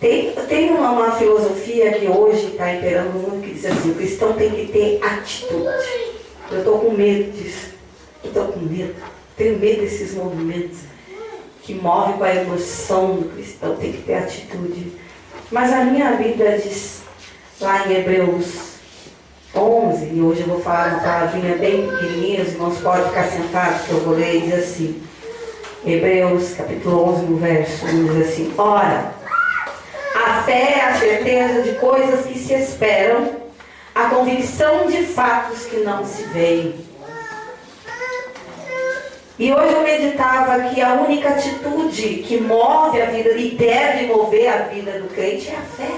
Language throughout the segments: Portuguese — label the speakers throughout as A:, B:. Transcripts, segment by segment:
A: Tem uma filosofia que hoje está imperando muito, que diz assim: o cristão tem que ter atitude. Eu estou com medo disso. Eu estou com medo. Tenho medo desses movimentos que movem com a emoção do cristão. Tem que ter atitude. Mas a minha Bíblia diz, lá em Hebreus 11, e hoje eu vou falar uma palavrinha bem pequenininha, os irmãos podem ficar sentados, que eu vou ler, diz assim, Hebreus capítulo 11, no verso 1, diz assim: ora, a fé é a certeza de coisas que se esperam, a convicção de fatos que não se veem. E hoje eu meditava que a única atitude que move a vida e deve mover a vida do crente é a fé.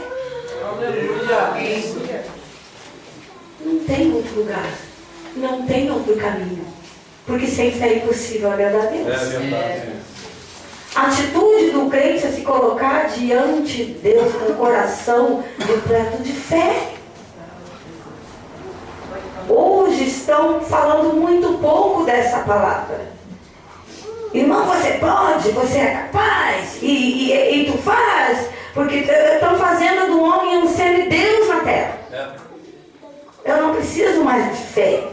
A: Aleluia. Não tem outro lugar, não tem outro caminho, porque sem fé é impossível agradar a Deus. É verdade. A atitude do crente é se colocar diante de Deus com o coração repleto de fé. Hoje estão falando muito pouco dessa palavra. Irmão, você pode, você é capaz, e tu faz, porque estão fazendo do homem um semideus na terra. Eu não preciso mais de fé.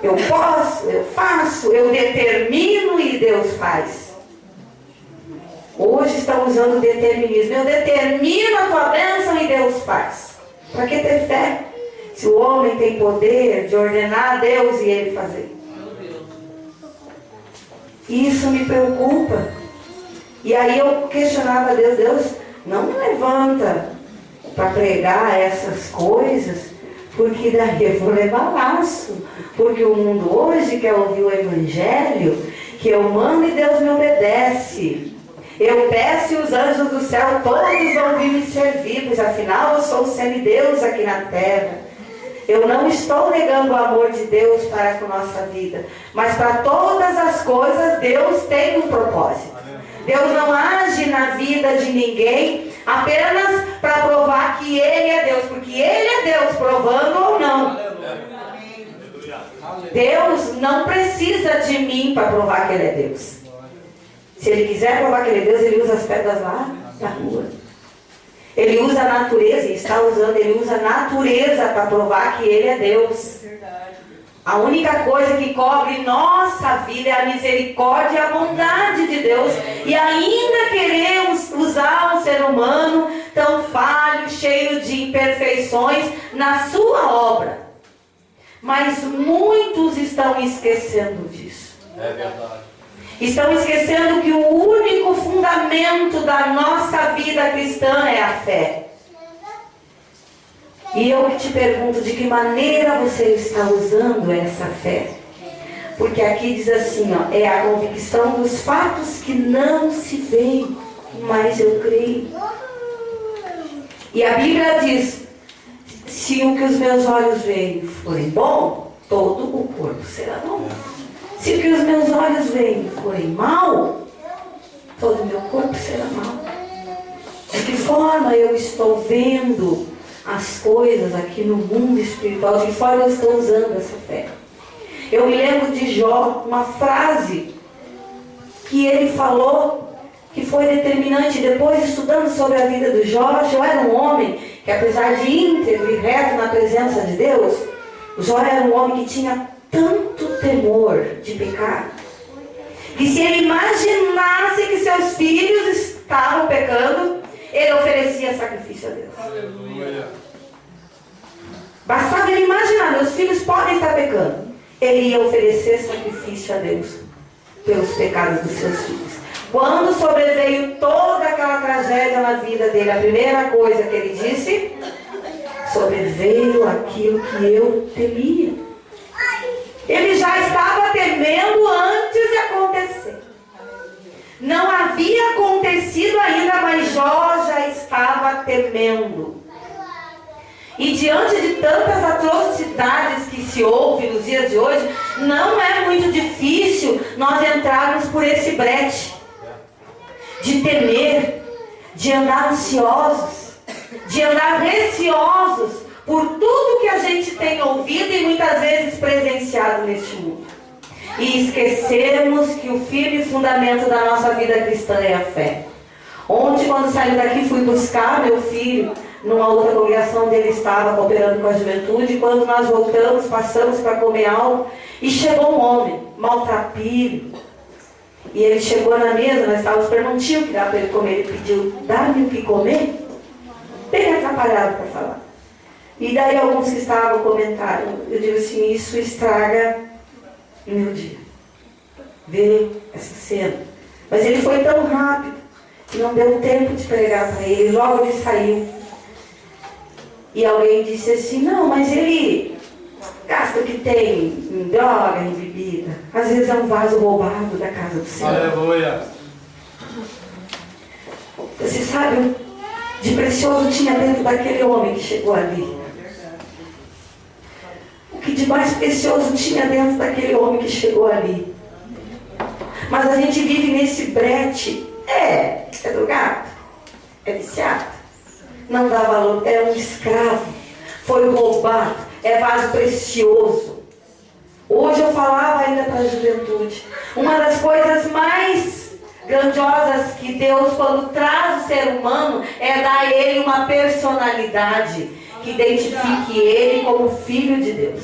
A: Eu posso, eu faço, eu determino e Deus faz. Hoje estão usando o determinismo. Eu determino a tua bênção e Deus faz. Para que ter fé? Se o homem tem poder de ordenar a Deus e ele fazer. Isso me preocupa. E aí eu questionava a Deus: Deus, não me levanta para pregar essas coisas, porque daí eu vou levar laço. Porque o mundo hoje quer ouvir o Evangelho, que eu mando e Deus me obedece. Eu peço e os anjos do céu todos vão vir me servir, pois afinal eu sou o semideus aqui na terra. Eu não estou negando o amor de Deus para com nossa vida, mas para todas as coisas Deus tem um propósito. Deus não age na vida de ninguém apenas para provar que Ele é Deus, porque Ele é Deus, provando ou não. Deus não precisa de mim para provar que Ele é Deus. Se Ele quiser provar que Ele é Deus, Ele usa as pedras lá da rua. Ele usa a natureza, Ele usa a natureza para provar que Ele é Deus. A única coisa que cobre nossa vida é a misericórdia e a bondade de Deus. E ainda queremos usar um ser humano tão falho, cheio de imperfeições na sua obra. Mas muitos estão esquecendo disso.
B: É verdade.
A: Estão esquecendo que o único fundamento da nossa vida cristã é a fé. E eu te pergunto, de que maneira você está usando essa fé? Porque aqui diz assim, ó, é a convicção dos fatos que não se veem, mas eu creio. E a Bíblia diz: se o que os meus olhos veem forem bom, todo o corpo será bom. Se o que os meus olhos veem forem mal, todo o meu corpo será mal. De que forma eu estou vendo as coisas aqui no mundo espiritual? De que forma eu estou usando essa fé? Eu me lembro de Jó, uma frase que ele falou, que foi determinante. Depois, estudando sobre a vida do Jó, Jó era um homem que, apesar de íntegro e reto na presença de Deus, Jó era um homem que tinha tanto temor de pecar, que se ele imaginasse que seus filhos estavam pecando, ele oferecia sacrifício a Deus. Aleluia. Bastava ele imaginar: meus filhos podem estar pecando. Ele ia oferecer sacrifício a Deus pelos pecados dos seus filhos. Quando sobreveio toda aquela tragédia na vida dele, a primeira coisa que ele disse: sobreveio aquilo que eu temia. Ele já estava temendo antes de acontecer. Não havia acontecido ainda, mas Jó já estava temendo. E diante de tantas atrocidades que se ouve nos dias de hoje, não é muito difícil nós entrarmos por esse brete de temer, de andar ansiosos, de andar receosos por tudo que a gente tem ouvido e muitas vezes presenciado neste mundo. E esquecermos que o firme fundamento da nossa vida cristã é a fé. Ontem, quando saí daqui, fui buscar meu filho numa outra congregação onde ele estava cooperando com a juventude. E quando nós voltamos, passamos para comer algo, e chegou um homem, maltrapilho. E ele chegou na mesa, nós estávamos perguntando, tinha o que dá para ele comer. Ele pediu, dá-me o que comer? Bem atrapalhado para falar. E daí alguns que estavam comentaram, eu digo assim, isso estraga o meu dia. Ver essa cena. Mas ele foi tão rápido que não deu tempo de pregar para ele, logo ele saiu. E alguém disse assim, não, mas ele gasta o que tem em droga, em bebida. Às vezes é um vaso roubado da casa do Senhor.
B: Aleluia.
A: Você sabe, de precioso tinha dentro daquele homem que chegou ali. O que de mais precioso tinha dentro daquele homem que chegou ali. Mas a gente vive nesse brete. É drogado, é viciado, não dá valor, é um escravo, foi roubado, é vaso precioso. Hoje eu falava ainda para a juventude, uma das coisas mais grandiosas que Deus, quando traz o ser humano, é dar a ele uma personalidade que identifique ele como filho de Deus.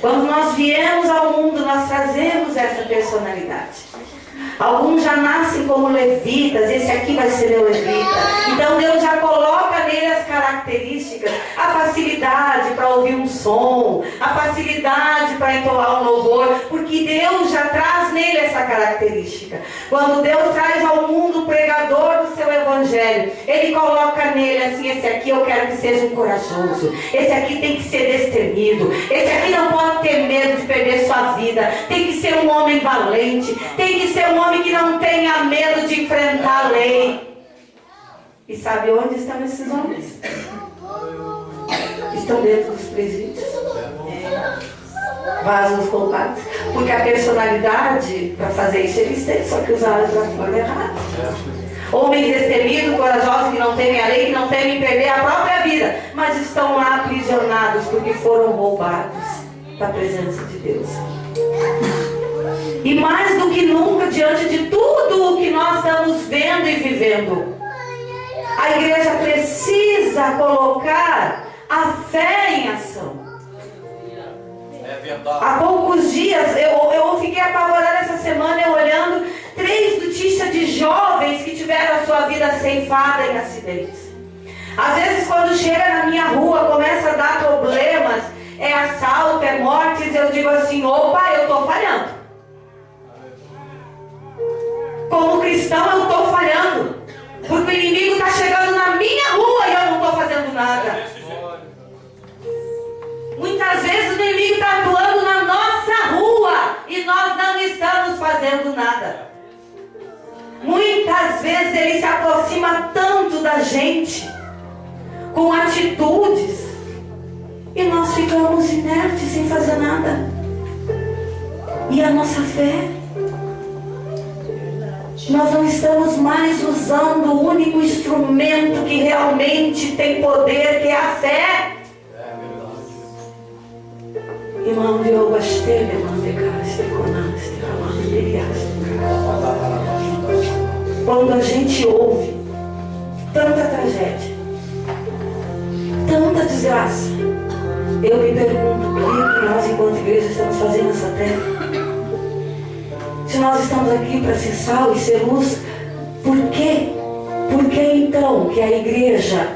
A: Quando nós viemos ao mundo, nós trazemos essa personalidade. Alguns já nascem como levitas, esse aqui vai ser meu levita. Então Deus já coloca nele as características, a facilidade para ouvir um som, a facilidade para entoar um louvor, porque Deus já traz nele essa característica. Quando Deus traz ao mundo o pregador do seu evangelho, Ele coloca nele assim, esse aqui eu quero que seja um corajoso, esse aqui tem que ser destemido, esse aqui não pode ter medo de perder sua vida, tem que ser um homem valente, tem que ser um homem que não tenha medo de enfrentar a lei. E sabe onde estão esses homens? Estão dentro dos presídios. Vasos roubados. Porque a personalidade para fazer isso eles têm, só que usaram de uma forma errada. Homens destemidos, corajosos, que não temem a lei, que não temem perder a própria vida, mas estão lá aprisionados porque foram roubados da presença de Deus. E mais do que nunca, diante de tudo o que nós estamos vendo e vivendo, a igreja precisa colocar a fé em ação.
B: É verdade.
A: Há poucos dias, eu fiquei apavorada essa semana, eu olhando 3 notícias de jovens que tiveram a sua vida ceifada em acidentes. Às vezes, quando chega na minha rua, começa a dar problemas, é assalto, é mortes, eu digo assim, opa, eu estou falhando. Como cristão eu estou falhando, porque o inimigo está chegando na minha rua e eu não estou fazendo nada. Muitas vezes o inimigo está atuando na nossa rua e nós não estamos fazendo nada. Muitas vezes ele se aproxima tanto da gente, com atitudes, e nós ficamos inertes sem fazer nada. E a nossa fé? Nós não estamos mais usando o único instrumento que realmente tem poder, que é a fé. Irmão, eu gostei, quando a gente ouve tanta tragédia, tanta desgraça, eu me pergunto o que nós, enquanto igreja, estamos fazendo nessa terra. Se nós estamos aqui para ser sal e ser luz, por quê? Por que então que a igreja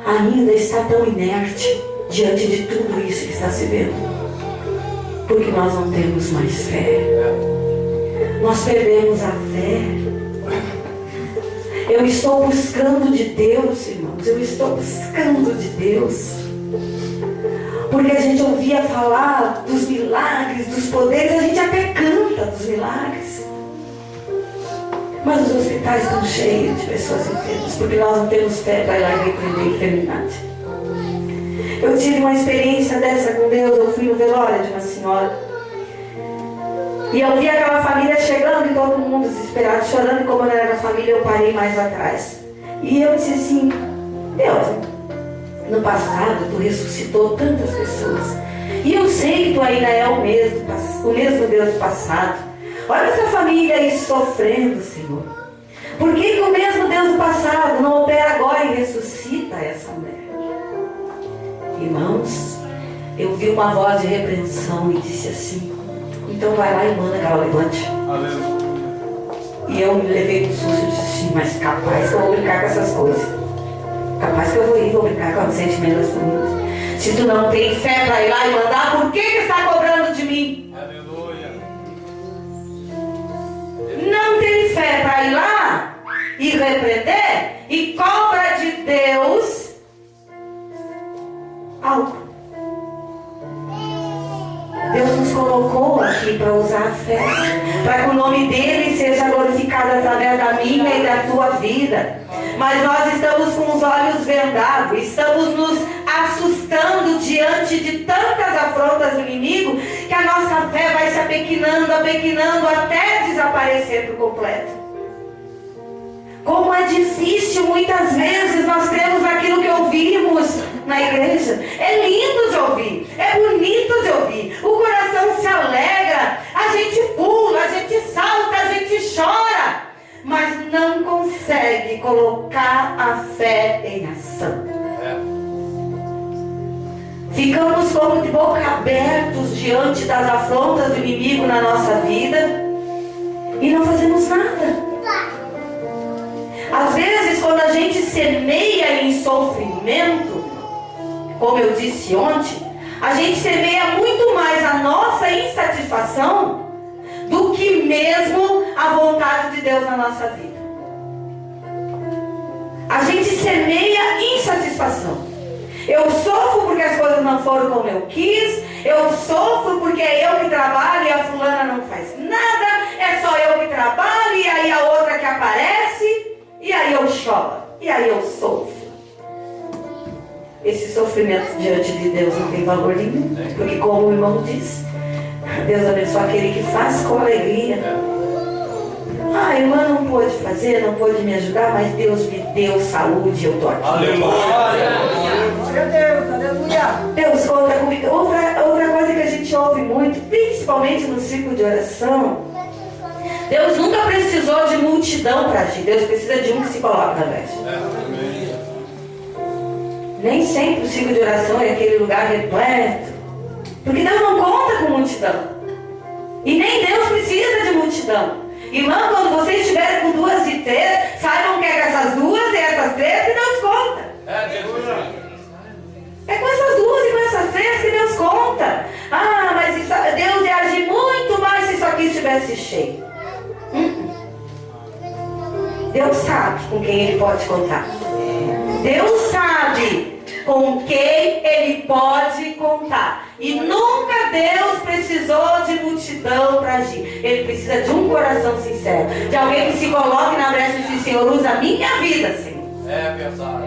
A: ainda está tão inerte diante de tudo isso que está se vendo? Porque nós não temos mais fé. Nós perdemos a fé. Eu estou buscando de Deus, irmãos. Eu estou buscando de Deus. Porque a gente ouvia falar dos milagres, dos poderes, a gente até canta dos milagres. Mas os hospitais estão cheios de pessoas enfermas, porque nós não temos fé para ir lá e repreender a enfermidade. Eu tive uma experiência dessa com Deus, eu fui no velório de uma senhora. E eu vi aquela família chegando e todo mundo desesperado, chorando, e como eu era da família, eu parei mais atrás. E eu disse assim, Deus, no passado, tu ressuscitou tantas pessoas. E eu sei que tu ainda é o mesmo Deus do passado. Olha essa família aí sofrendo, Senhor. Por que o mesmo Deus do passado não opera agora e ressuscita essa mulher? Irmãos, eu vi uma voz de repreensão e disse assim: então vai lá e manda que ela levante.
B: Aleluia.
A: E eu me levei do susto e disse assim: mas capaz que eu vou brincar com essas coisas. Capaz que eu vou brincar com o sentimento das famílias. Se tu não tem fé para ir lá e mandar, por que está cobrando de mim?
B: Aleluia.
A: Não tem fé para ir lá e repreender e cobra de Deus algo. Deus nos colocou aqui para usar a fé, para que o nome dele seja glorificado através da minha e da tua vida. Mas nós estamos com os olhos vendados, estamos nos assustando diante de tantas afrontas do inimigo, que a nossa fé vai se apequenando até desaparecer por completo. Como é difícil muitas vezes nós temos aquilo que ouvimos na igreja. É lindo de ouvir, é bonito de ouvir, o coração se alegra, a gente pula, a gente salta, a gente chora, mas não consegue colocar a fé em ação. Ficamos como de boca abertos diante das afrontas do inimigo na nossa vida e não fazemos nada. Às vezes, quando a gente semeia em sofrimento, como eu disse ontem, a gente semeia muito mais a nossa insatisfação do que mesmo a vontade de Deus na nossa vida. A gente semeia insatisfação. Eu sofro porque as coisas não foram como eu quis, eu sofro porque é eu que trabalho e a fulana não faz nada, é só eu que trabalho e aí a outra que aparece. E aí eu choro, e aí eu sofro. Esse sofrimento diante de Deus não tem valor nenhum. Porque como o irmão diz, Deus abençoa aquele que faz com alegria. A irmã não pôde fazer, não pôde me ajudar, mas Deus me deu saúde e eu estou aqui.
B: Aleluia.
A: Deus conta comigo. Outra coisa que a gente ouve muito, principalmente no ciclo de oração, Deus nunca precisou de multidão para agir. Deus precisa de um que se coloca na brecha. Nem sempre o ciclo de oração é aquele lugar repleto. Porque Deus não conta com multidão. E nem Deus precisa de multidão. Irmã, quando vocês estiverem com 2 e 3, saibam que é com essas 2 e essas 3 que Deus conta. É com essas 2 e com essas 3 que Deus conta. Ah, mas Deus ia agir muito mais se isso aqui estivesse cheio. Deus sabe com quem Ele pode contar. Deus sabe com quem Ele pode contar. E nunca Deus precisou de multidão para agir. Ele precisa de um coração sincero, de alguém que se coloque na brecha e diz: Senhor, usa a minha vida, Senhor.
B: É verdade.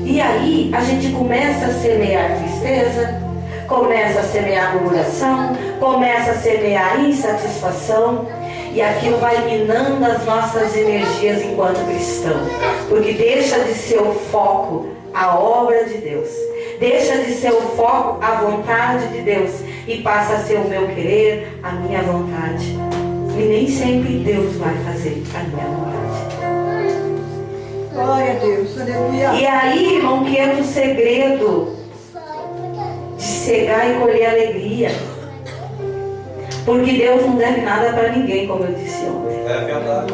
A: E aí a gente começa a semear tristeza, começa a semear murmuração, começa a semear insatisfação. E aquilo vai minando as nossas energias enquanto cristão. Porque deixa de ser o foco a obra de Deus. Deixa de ser o foco a vontade de Deus. E passa a ser o meu querer, a minha vontade. E nem sempre Deus vai fazer a minha vontade.
C: Glória a Deus, aleluia.
A: E aí, irmão, que entra o segredo de cegar e colher alegria. Porque Deus não deve nada para ninguém, como eu disse ontem.
B: É verdade.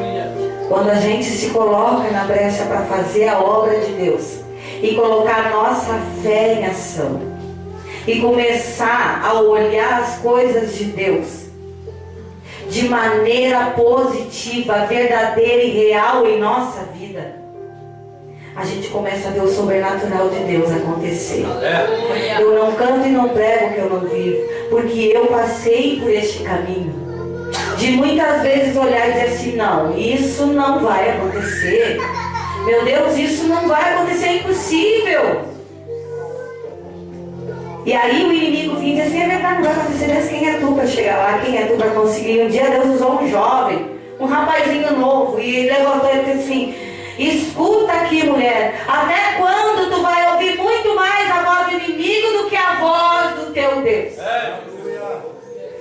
A: Quando a gente se coloca na brecha para fazer a obra de Deus e colocar nossa fé em ação e começar a olhar as coisas de Deus de maneira positiva, verdadeira e real em nossa vida, a gente começa a ver o sobrenatural de Deus acontecer. Eu não canto e não prego o que eu não vivo, porque eu passei por este caminho de muitas vezes olhar e dizer assim: não, isso não vai acontecer. Meu Deus, isso não vai acontecer, é impossível. E aí o inimigo vinha e dizia assim: é verdade, não vai acontecer, mas quem é tu para chegar lá? Quem é tu para conseguir? Um dia Deus usou um jovem, um rapazinho novo, e levantou e disse assim: escuta aqui, mulher, até quando tu vai ouvir muito mais a voz do inimigo do que a voz do teu Deus?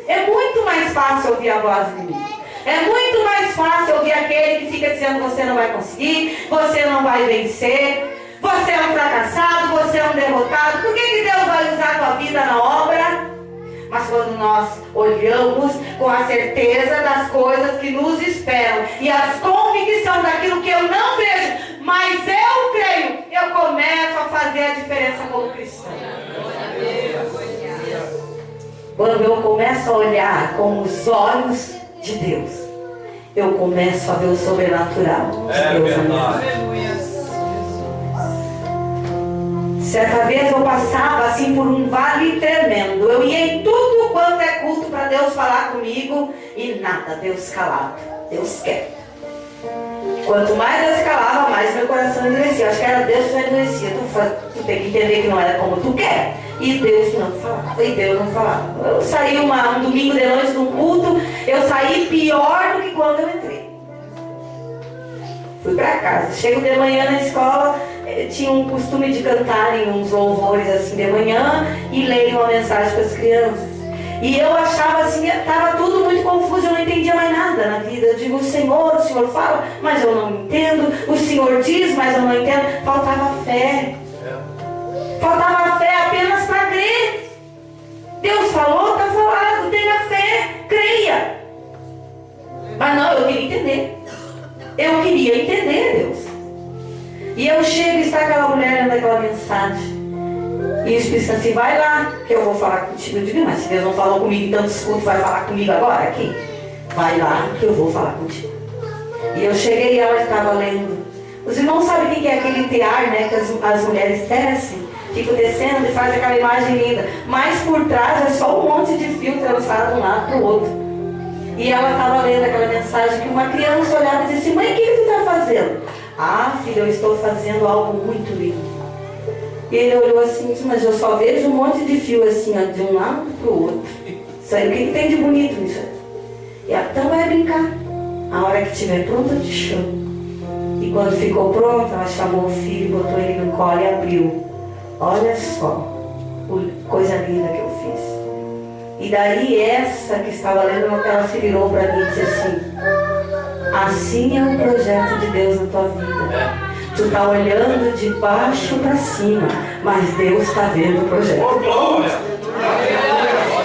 A: É muito mais fácil ouvir a voz do inimigo. É muito mais fácil ouvir aquele que fica dizendo: você não vai conseguir, você não vai vencer, você é um fracassado, você é um derrotado. Por que Deus vai usar a tua vida na obra? Mas quando nós olhamos com a certeza das coisas que nos esperam e a convicção daquilo que eu não vejo, mas eu creio, eu começo a fazer a diferença como cristão. Quando eu começo a olhar com os olhos de Deus, eu começo a ver o sobrenatural de Deus na minha vida. Certa vez eu passava assim por um vale tremendo. Eu ia em tudo quanto é culto para Deus falar comigo e nada, Deus calado, Deus quieto. Quanto mais Deus calava, mais meu coração endurecia. Acho que era Deus que já endurecia. Tu tem que entender que não era como tu quer. E Deus não falava. E Deus não falava. Eu saí um domingo de noite de um culto, eu saí pior do que quando eu entrei. Fui para casa. Chego de manhã na escola, tinha um costume de cantarem uns louvores assim de manhã e lerem uma mensagem para as crianças. E eu achava assim, estava tudo muito confuso, eu não entendia mais nada na vida. Eu digo: o Senhor fala, mas eu não entendo. O Senhor diz, mas eu não entendo. Faltava fé. Faltava fé apenas para crer. Deus falou, está falado, tenha fé, creia. Mas não, eu queria entender. Eu queria entender Deus. E eu chego e está aquela mulher lendo aquela mensagem. E o Espírito Santo assim: vai lá, que eu vou falar contigo. Eu digo: mas se Deus não falou comigo em tantos cultos, vai falar comigo agora aqui? Vai lá, que eu vou falar contigo. E eu cheguei e ela estava lendo. Os irmãos sabem o que é aquele tear, né? Que as mulheres tecem, ficam descendo e fazem aquela imagem linda. Mas por trás é só um monte de fio trançado de um lado para o outro. E ela estava lendo aquela mensagem que uma criança olhava e disse: mãe, o que tu está fazendo? Ah, filha, eu estou fazendo algo muito lindo. E ele olhou assim e disse: mas eu só vejo um monte de fio assim, ó, de um lado para o outro. Isso aí, o que tem de bonito nisso aí? E ela: então vai brincar. A hora que estiver pronta, eu te chamo. E quando ficou pronta, ela chamou o filho, botou ele no colo e abriu. Olha só, coisa linda que eu fiz. E daí essa que estava lendo, ela se virou para mim e disse assim: assim é o projeto de Deus na tua vida. Tu está olhando de baixo para cima, mas Deus está vendo o projeto.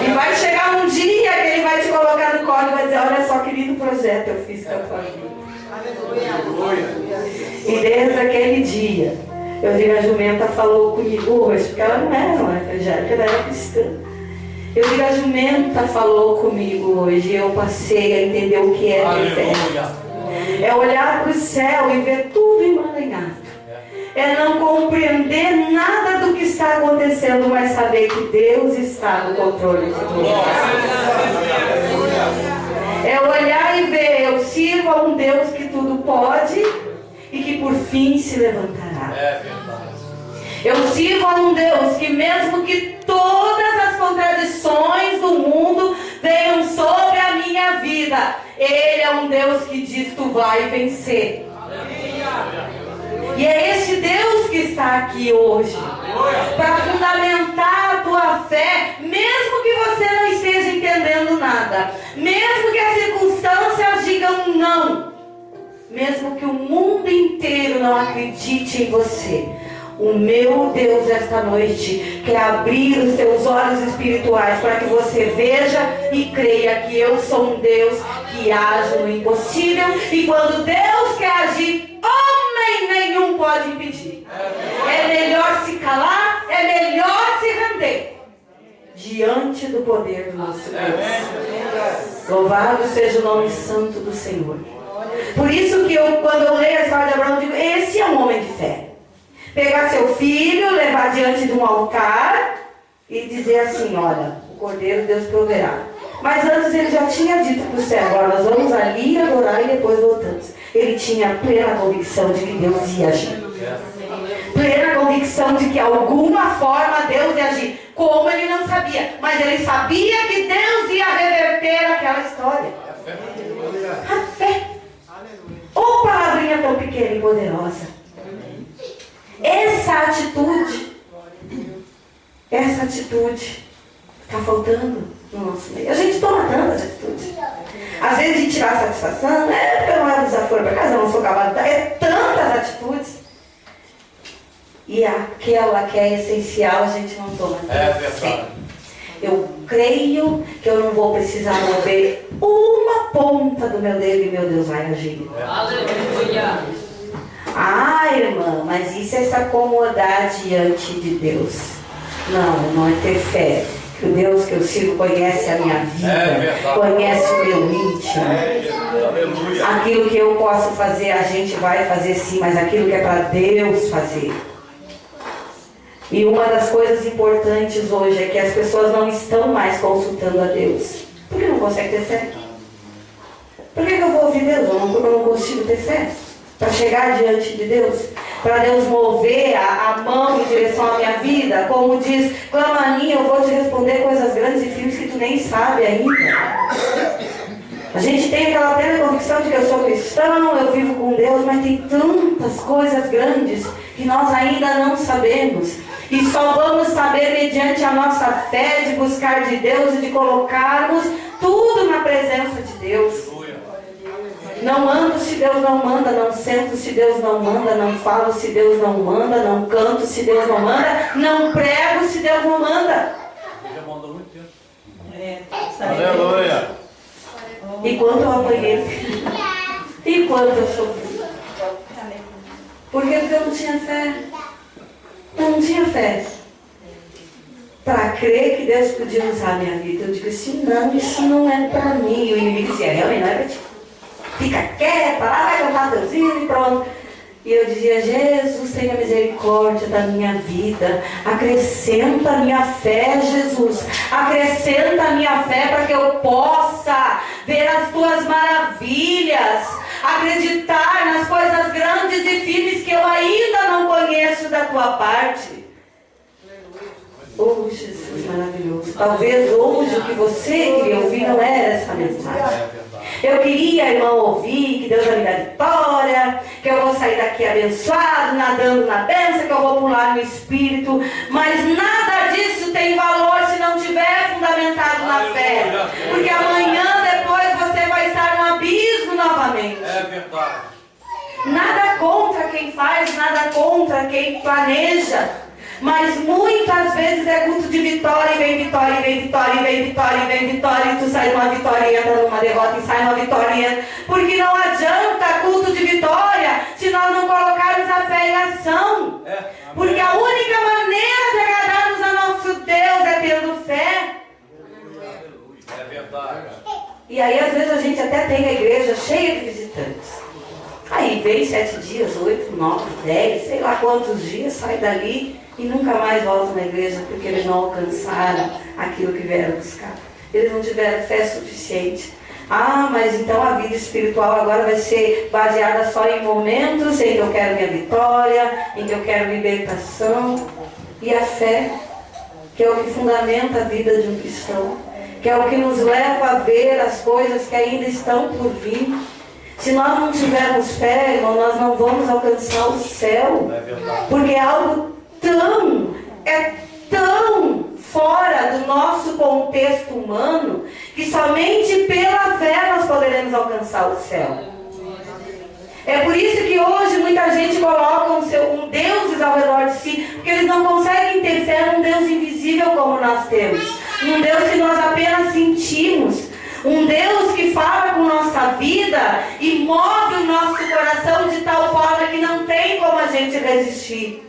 A: E vai chegar um dia que Ele vai te colocar no colo e vai dizer: olha só que lindo projeto eu fiz com a tua vida. E desde aquele dia, eu digo: a jumenta falou comigo hoje, porque ela não era uma evangélica, ela era cristã. Eu digo: a jumenta falou comigo hoje e eu passei a entender o que é ter fé. É olhar para o céu e ver tudo emaranhado. É não compreender nada do que está acontecendo, mas saber que Deus está no controle de tudo. É olhar e ver: eu sirvo a um Deus que tudo pode e que por fim se levantará. Eu sirvo a um Deus que, mesmo que todas as contradições do mundo venham sobre a minha vida, Ele é um Deus que diz: tu vai vencer. E é este Deus que está aqui hoje para fundamentar a tua fé, mesmo que você não esteja entendendo nada, mesmo que as circunstâncias digam não, mesmo que o mundo inteiro não acredite em você. O meu Deus esta noite quer abrir os teus olhos espirituais para que você veja e creia que eu sou um Deus que age no impossível, e quando Deus quer agir, homem nenhum pode impedir. É melhor se calar, é melhor se render diante do poder do nosso Deus. Louvado seja o nome santo do Senhor. Por isso que quando eu leio a história de Abraão, eu digo: esse é um homem de fé. Pegar seu filho, levar diante de um altar e dizer assim: olha, o Cordeiro Deus proverá. Mas antes ele já tinha dito para o céu: agora nós vamos ali adorar e depois voltamos. Ele tinha plena convicção de que Deus ia agir. Plena convicção de que alguma forma Deus ia agir. Como ele não sabia, mas ele sabia que Deus ia reverter aquela história. A fé. Ô palavrinha tão pequena e poderosa. Essa atitude está faltando no nosso meio. A gente toma tantas atitudes. Às vezes de tirar satisfação, porque eu não levo desaforo para casa, eu não sou acabado. É tantas atitudes. E aquela que é essencial a gente não toma.
B: É verdade.
A: Eu creio que eu não vou precisar mover uma ponta do meu dedo e meu Deus vai agir.
D: Aleluia.
A: Ah, irmã, mas isso é se acomodar diante de Deus. Não é ter fé. Que o Deus que eu sirvo conhece a minha vida, conhece o meu íntimo.
B: Aleluia.
A: Aquilo que eu posso fazer, a gente vai fazer sim, mas aquilo que é para Deus fazer. E uma das coisas importantes hoje é que as pessoas não estão mais consultando a Deus. Por que não consegue ter fé? Por que eu vou ouvir Deus? Eu não consigo ter fé. Para chegar diante de Deus, para Deus mover a mão em direção à minha vida, como diz, clama a mim, eu vou te responder coisas grandes e firmes que tu nem sabe ainda. A gente tem aquela plena convicção de que eu sou cristão, eu vivo com Deus, mas tem tantas coisas grandes que nós ainda não sabemos. E só vamos saber mediante a nossa fé de buscar de Deus e de colocarmos tudo na presença de Deus. Não ando se Deus não manda, não sento se Deus não manda, não falo se Deus não manda, não canto se Deus não manda, não prego se Deus não manda.
B: Já mandou muito tempo.
C: Aleluia.
A: E quando eu apanhei? E quando eu sofri? Por quê? Porque eu não tinha fé. Eu não tinha fé. Para crer que Deus podia usar a minha vida. Eu digo assim, não, isso não é para mim. E o inimigo dizia, realmente não é para ti. Fica quieta, lá vai cantar teus hinos e pronto. E eu dizia, Jesus, tenha misericórdia da minha vida. Acrescenta a minha fé, Jesus. Acrescenta a minha fé para que eu possa ver as tuas maravilhas. Acreditar nas coisas grandes e firmes que eu ainda não conheço da tua parte. Oh, Jesus maravilhoso. Talvez hoje o que você queria ouvir não era essa mensagem. Eu queria, irmão, ouvir que Deus vai me dar vitória, que eu vou sair daqui abençoado, nadando na bênção, que eu vou pular no Espírito. Mas nada disso tem valor se não tiver fundamentado na fé. Porque amanhã, depois, você vai estar no abismo novamente.
B: É verdade.
A: Nada contra quem faz, nada contra quem planeja. Mas muitas vezes é culto de vitória, e vem vitória, e vem vitória, e vem vitória, e vem vitória, e tu sai numa vitória e entra numa derrota, e sai numa vitória e entra. Porque não adianta culto de vitória se nós não colocarmos a fé em ação. Porque a única maneira de agradarmos a nosso Deus é tendo fé.
B: É verdade.
A: E aí às vezes a gente até tem a igreja cheia de visitantes. Aí vem 7 dias, 8, 9, 10, sei lá quantos dias, sai dali e nunca mais voltam na igreja porque eles não alcançaram aquilo que vieram buscar. Eles não tiveram fé suficiente. Ah, mas então a vida espiritual agora vai ser baseada só em momentos em que eu quero minha vitória, em que eu quero libertação. E a fé, que é o que fundamenta a vida de um cristão, que é o que nos leva a ver as coisas que ainda estão por vir. Se nós não tivermos fé, irmão, nós não vamos alcançar o céu. Porque é algo tão fora do nosso contexto humano, que somente pela fé nós poderemos alcançar o céu. É por isso que hoje muita gente coloca um deuses ao redor de si, porque eles não conseguem ter fé num Deus invisível como nós temos. Um Deus que nós apenas sentimos. Um Deus que fala com nossa vida e move o nosso coração de tal forma que não tem como a gente resistir.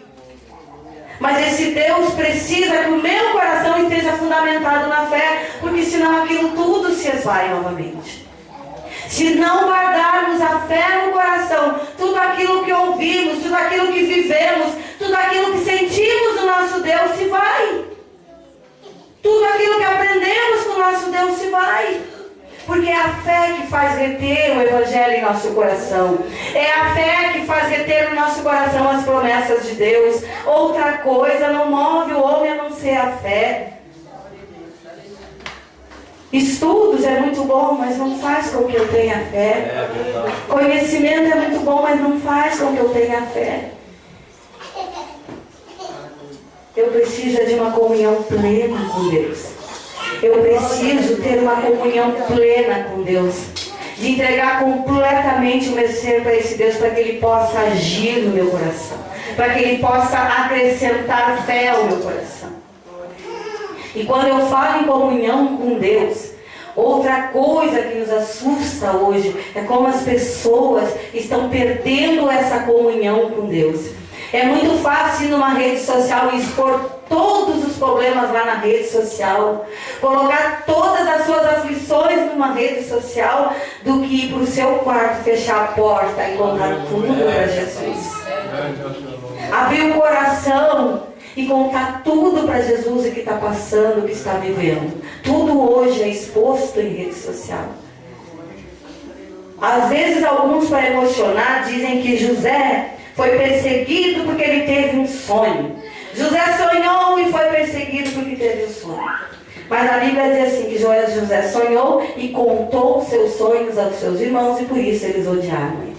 A: Mas esse Deus precisa que o meu coração esteja fundamentado na fé, porque senão aquilo tudo se esvai novamente. Se não guardarmos a fé no coração, tudo aquilo que ouvimos, tudo aquilo que vivemos, tudo aquilo que sentimos do nosso Deus se vai. Tudo aquilo que aprendemos com o nosso Deus se vai. Porque é a fé que faz reter o Evangelho em nosso coração. É a fé que faz reter no nosso coração as promessas de Deus. Outra coisa não move o homem a não ser a fé. Estudos é muito bom, mas não faz com que eu tenha fé. Conhecimento é muito bom, mas não faz com que eu tenha fé. Eu preciso de uma comunhão plena com Deus. Eu preciso ter uma comunhão plena com Deus, de entregar completamente o meu ser para esse Deus, para que Ele possa agir no meu coração, para que Ele possa acrescentar fé ao meu coração. E quando eu falo em comunhão com Deus, outra coisa que nos assusta hoje é como as pessoas estão perdendo essa comunhão com Deus. É muito fácil ir numa rede social e expor todos os problemas lá na rede social, colocar todas as suas aflições numa rede social, do que ir para o seu quarto, fechar a porta e contar tudo para Jesus. Abrir o coração e contar tudo para Jesus, o que está passando, o que está vivendo. Tudo hoje é exposto em rede social. Às vezes alguns, para emocionar, dizem que José foi perseguido porque ele teve um sonho. José sonhou e foi perseguido porque teve um sonho. Mas a Bíblia diz assim, que José sonhou e contou seus sonhos aos seus irmãos, e por isso eles odiaram ele.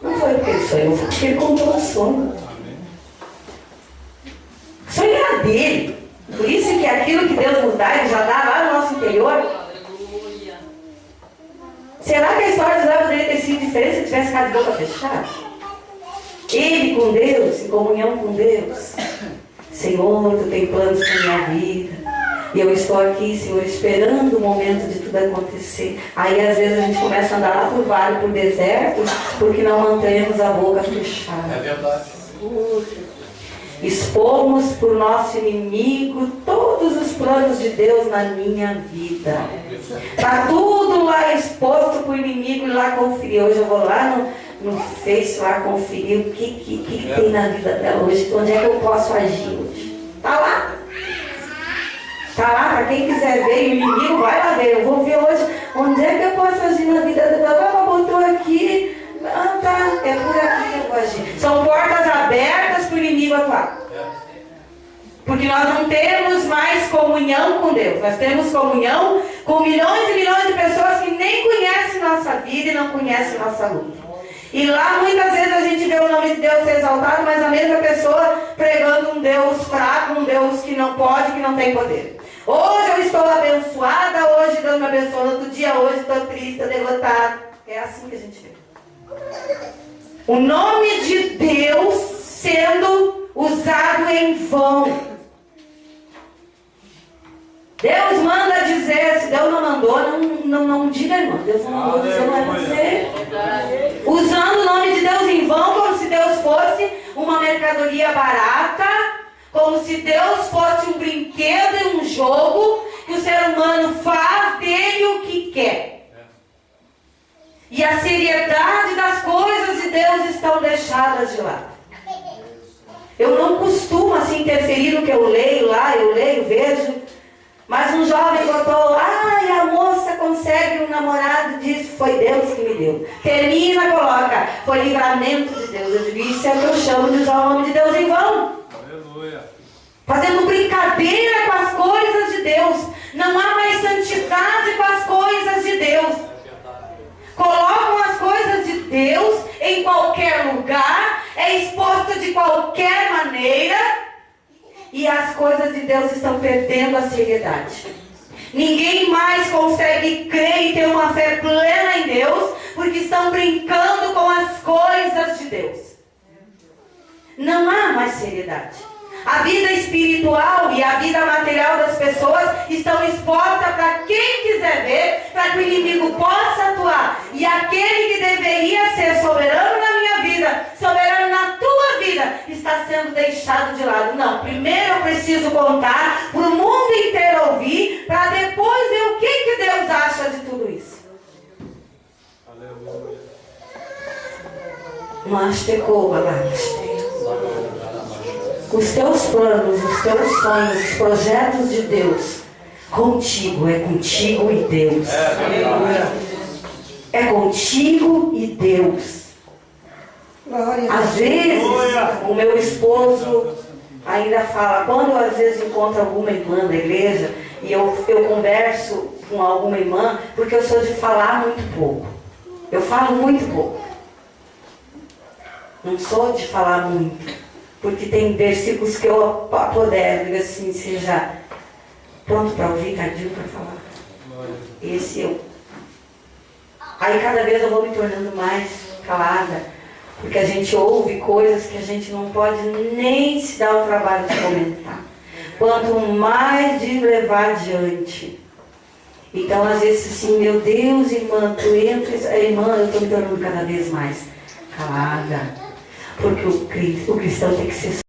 A: Não foi porque ele sonhou, foi porque ele contou o sonho. O sonho era dele. Por isso que aquilo que Deus nos dá, Ele já dá lá no nosso interior. Será que a história de José poderia ter sido diferente se tivesse ficado de boca fechada? Ele com Deus, em comunhão com Deus. Senhor, Tu tem planos para a minha vida. E eu estou aqui, Senhor, esperando o momento de tudo acontecer. Aí às vezes a gente começa a andar lá por vale, por deserto, porque não mantemos a boca fechada.
B: É verdade.
A: Expomos para o nosso inimigo todos os planos de Deus na minha vida. Está tudo lá exposto para o inimigo ir lá conferir. Hoje eu vou lá no Face lá conferir o que tem na vida dela hoje. Onde é que eu posso agir hoje? Está lá. Está lá, para quem quiser ver, o inimigo vai lá ver. Eu vou ver hoje onde é que eu posso agir na vida dela. Ela botou aqui. Ah, tá, é por aqui que eu vou agir. São portas abertas para o inimigo atuar. Porque nós não temos mais comunhão com Deus. Nós temos comunhão com milhões e milhões de pessoas que nem conhecem nossa vida e não conhecem nossa luta. E lá muitas vezes a gente vê o nome de Deus ser exaltado, mas a mesma pessoa pregando um Deus fraco, um Deus que não pode, que não tem poder. Hoje eu estou abençoada, hoje Deus me abençoa, outro dia hoje estou triste, estou derrotada. É assim que a gente vê. O nome de Deus sendo usado em vão. Deus manda dizer, se Deus não mandou, não diga, irmão. Deus não mandou dizer, não é você. Usando o nome de Deus em vão, como se Deus fosse uma mercadoria barata, como se Deus fosse um brinquedo e um jogo que o ser humano faz dele o que quer. E a seriedade das coisas de Deus estão deixadas de lado. Eu não costumo assim interferir no que eu leio lá, eu leio, vejo. Mas um jovem botou lá e a moça consegue um namorado e diz, foi Deus que me deu. Termina, coloca, foi livramento de Deus. Eu digo, isso é o que eu chamo de usar o nome de Deus em vão.
B: Aleluia.
A: Fazendo brincadeira com as coisas de Deus. Não há mais santidade com as coisas de Deus. Colocam as coisas de Deus em qualquer lugar, é exposto de qualquer maneira. E as coisas de Deus estão perdendo a seriedade. Ninguém mais consegue crer e ter uma fé plena em Deus, porque estão brincando com as coisas de Deus. Não há mais seriedade. A vida espiritual e a vida material das pessoas estão expostas para quem quiser ver, para que o inimigo possa atuar. E aquele que deveria ser soberano na minha vida, soberano na tua vida, está sendo deixado de lado. Não, primeiro eu preciso contar para o mundo inteiro ouvir, para depois ver o que Deus acha de tudo isso.
B: Aleluia.
A: Mas te cobra, os teus planos, os teus sonhos, os projetos de Deus contigo, é contigo e Deus. É contigo e Deus. Às vezes, o meu esposo ainda fala, quando eu às vezes encontro alguma irmã da igreja e eu converso com alguma irmã, porque eu sou de falar muito pouco. Eu falo muito pouco. Não sou de falar muito. Porque tem versículos que eu apodero, digo assim, seja pronto para ouvir, tardio para falar. Esse eu. Aí cada vez eu vou me tornando mais calada, porque a gente ouve coisas que a gente não pode nem se dar o trabalho de comentar. Quanto mais de levar adiante. Então, às vezes, assim, meu Deus, irmã, tu entras, irmã, eu estou me tornando cada vez mais calada. Porque o cristão tem que ser